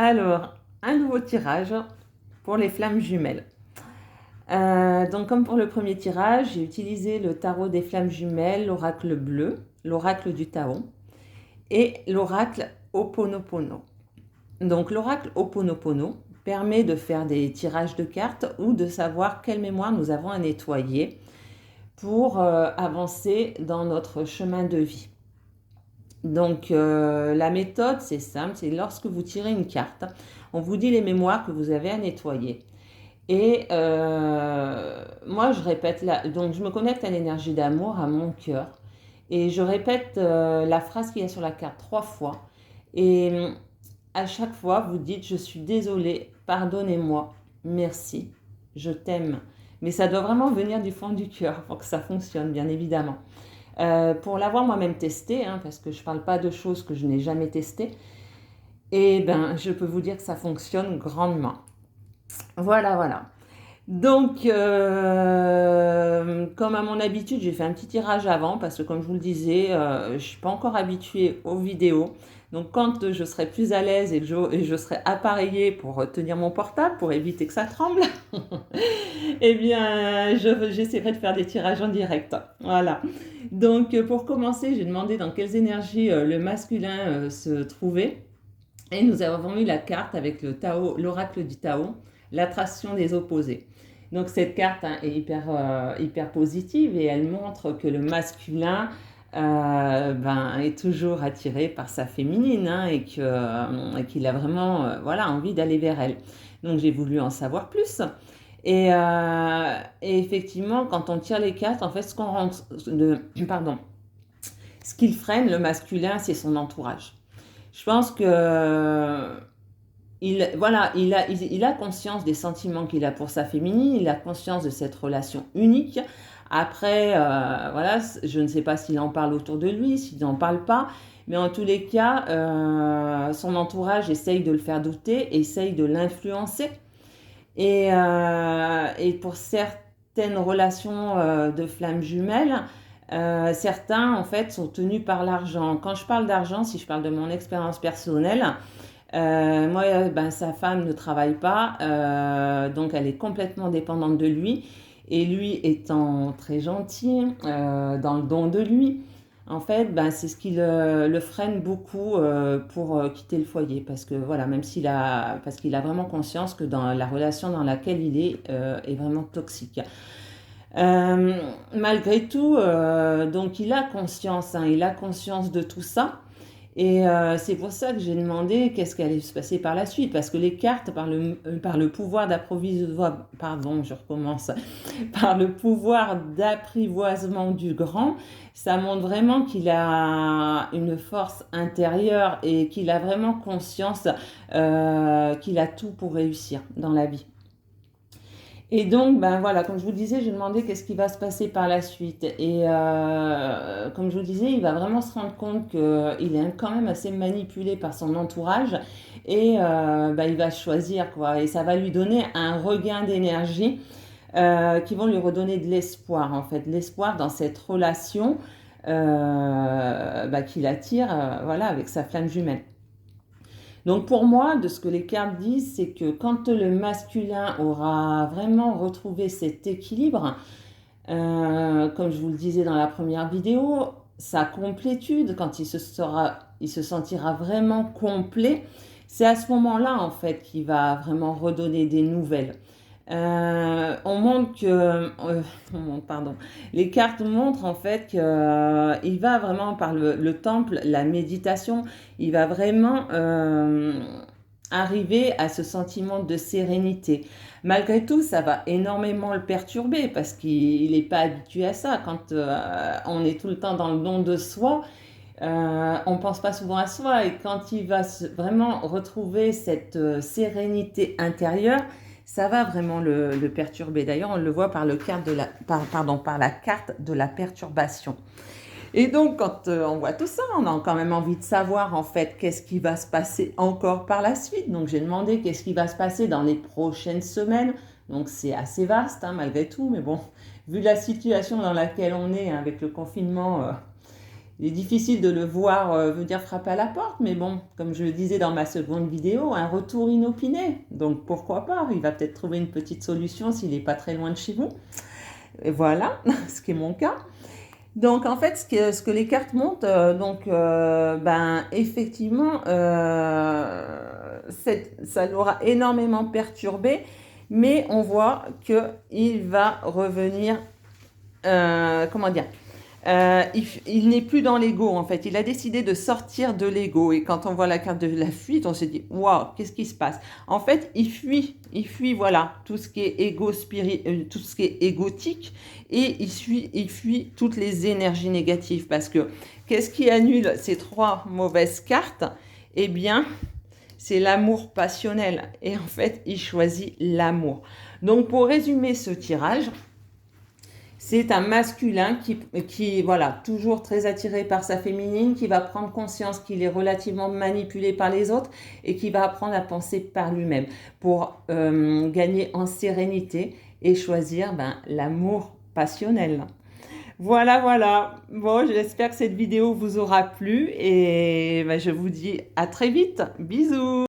Alors, un nouveau tirage pour les flammes jumelles. Donc, comme pour le premier tirage, j'ai utilisé le tarot des flammes jumelles, l'oracle bleu, l'oracle du Tao et l'oracle Ho'oponopono. Donc, l'oracle Ho'oponopono permet de faire des tirages de cartes ou de savoir quelle mémoire nous avons à nettoyer pour avancer dans notre chemin de vie. Donc la méthode, c'est simple, c'est lorsque vous tirez une carte, on vous dit les mémoires que vous avez à nettoyer. Et moi, je répète, donc je me connecte à l'énergie d'amour, à mon cœur, et je répète la phrase qu'il y a sur la carte 3 fois. Et à chaque fois, vous dites, je suis désolée, pardonnez-moi, merci, je t'aime. Mais ça doit vraiment venir du fond du cœur pour que ça fonctionne, bien évidemment. Pour l'avoir moi-même testé, hein, parce que je ne parle pas de choses que je n'ai jamais testées, et ben, je peux vous dire que ça fonctionne grandement. Voilà, voilà. Donc, comme à mon habitude, j'ai fait un petit tirage avant, parce que comme je vous le disais, je ne suis pas encore habituée aux vidéos. Donc, quand je serai plus à l'aise et que je serai appareillée pour tenir mon portable, pour éviter que ça tremble, eh bien, j'essaierai de faire des tirages en direct. Voilà. Donc, pour commencer, j'ai demandé dans quelles énergies le masculin se trouvait. Et nous avons eu la carte avec le Tao, l'oracle du Tao, l'attraction des opposés. Donc, cette carte hein, est hyper positive et elle montre que le masculin est toujours attiré par sa féminine hein, et qu'il a vraiment voilà, envie d'aller vers elle. Donc, j'ai voulu en savoir plus. Et effectivement, quand on tire les cartes, en fait, ce qu'il freine, le masculin, c'est son entourage. Je pense que il a conscience des sentiments qu'il a pour sa féminine, il a conscience de cette relation unique. Après, voilà, je ne sais pas s'il en parle autour de lui, s'il n'en parle pas, mais en tous les cas, son entourage essaye de le faire douter, essaye de l'influencer. Et pour certaines relations de flammes jumelles, certains en fait sont tenus par l'argent. Quand je parle d'argent, si je parle de mon expérience personnelle, moi, sa femme ne travaille pas, donc elle est complètement dépendante de lui. Et lui étant très gentil, dans le don de lui, en fait, c'est ce qui le freine beaucoup pour quitter le foyer. Parce que voilà, parce qu'il a vraiment conscience que dans la relation dans laquelle il est vraiment toxique. Malgré tout, donc il a conscience de tout ça. Et c'est pour ça que j'ai demandé qu'est-ce qui allait se passer par la suite. Parce que les cartes, par le pouvoir d'apprivoisement, pardon, je recommence, par le pouvoir d'apprivoisement du grand, ça montre vraiment qu'il a une force intérieure et qu'il a vraiment conscience qu'il a tout pour réussir dans la vie. Et donc, voilà, comme je vous disais, j'ai demandé qu'est-ce qui va se passer par la suite. Et comme je vous disais, il va vraiment se rendre compte qu'il est quand même assez manipulé par son entourage. Et il va choisir, quoi. Et ça va lui donner un regain d'énergie qui vont lui redonner de l'espoir, en fait. De l'espoir dans cette relation qu'il attire voilà, avec sa flamme jumelle. Donc pour moi, de ce que les cartes disent, c'est que quand le masculin aura vraiment retrouvé cet équilibre, comme je vous le disais dans la première vidéo, sa complétude, quand il se sentira vraiment complet, c'est à ce moment-là en fait qu'il va vraiment redonner des nouvelles. On montre que, pardon, les cartes montrent en fait qu'il va vraiment par le temple, la méditation, il va vraiment arriver à ce sentiment de sérénité. Malgré tout, ça va énormément le perturber parce qu'il n'est pas habitué à ça. Quand on est tout le temps dans le don de soi, on ne pense pas souvent à soi. Et quand il va vraiment retrouver cette sérénité intérieure, ça va vraiment le perturber. D'ailleurs, on le voit par la carte de la perturbation. Et donc, quand on voit tout ça, on a quand même envie de savoir, en fait, qu'est-ce qui va se passer encore par la suite. Donc, j'ai demandé qu'est-ce qui va se passer dans les prochaines semaines. Donc, c'est assez vaste, hein, malgré tout. Mais bon, vu la situation dans laquelle on est, hein, avec le confinement, Il est difficile de le voir venir frapper à la porte, mais bon, comme je le disais dans ma seconde vidéo, un retour inopiné. Donc pourquoi pas, il va peut-être trouver une petite solution s'il n'est pas très loin de chez vous. Et voilà, ce qui est mon cas. Donc en fait, ce que les cartes montrent, ben effectivement, ça l'aura énormément perturbé, mais on voit qu'il va revenir, comment dire, il n'est plus dans l'ego en fait. Il a décidé de sortir de l'ego. Et quand on voit la carte de la fuite, on se dit waouh, qu'est-ce qui se passe? En fait, il fuit voilà tout ce qui est tout ce qui est égotique, et il fuit toutes les énergies négatives. Parce que qu'est-ce qui annule ces trois mauvaises cartes? Eh bien, c'est l'amour passionnel. Et en fait, il choisit l'amour. Donc, pour résumer ce tirage, c'est un masculin qui, voilà, toujours très attiré par sa féminine, qui va prendre conscience qu'il est relativement manipulé par les autres et qui va apprendre à penser par lui-même pour gagner en sérénité et choisir l'amour passionnel. Voilà, voilà. Bon, j'espère que cette vidéo vous aura plu et je vous dis à très vite. Bisous!